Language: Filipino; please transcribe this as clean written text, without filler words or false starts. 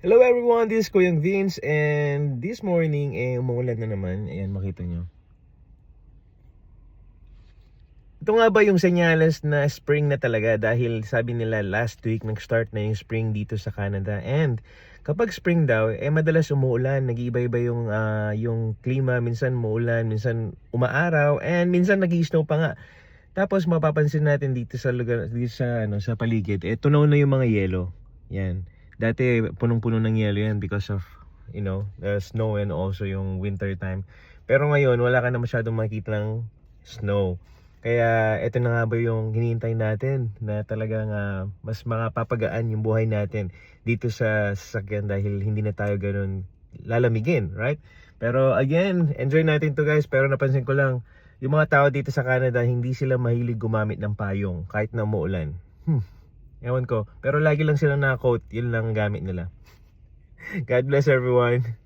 Hello everyone, this is Kuyang Vince and this morning umuulan na naman. Ayan, makita nyo. Ito nga ba yung senyales na spring na talaga dahil sabi nila last week nag-start na yung spring dito sa Canada, and kapag spring daw madalas umuulan, nag-iiba-iba yung klima, minsan umuulan, minsan umaaraw, and minsan nag-i-snow pa nga. Tapos mapapansin natin dito sa lugar, dito sa paligid, tunaw na yung mga yelo. Yan. Dati punong-puno ng yelo yan because of, the snow and also yung winter time. Pero ngayon wala ka na masyadong makikita ng snow. Kaya ito na nga ba yung hinihintay natin na talagang mas makapapagaan yung buhay natin dito sa sasakyan dahil hindi na tayo ganun lalamigin, right? Pero again, enjoy natin to guys. Pero napansin ko lang, yung mga tao dito sa Canada, hindi sila mahilig gumamit ng payong kahit na umuulan. Ewan ko. Pero lagi lang silang naka-coat. Yun lang ang gamit nila. God bless everyone.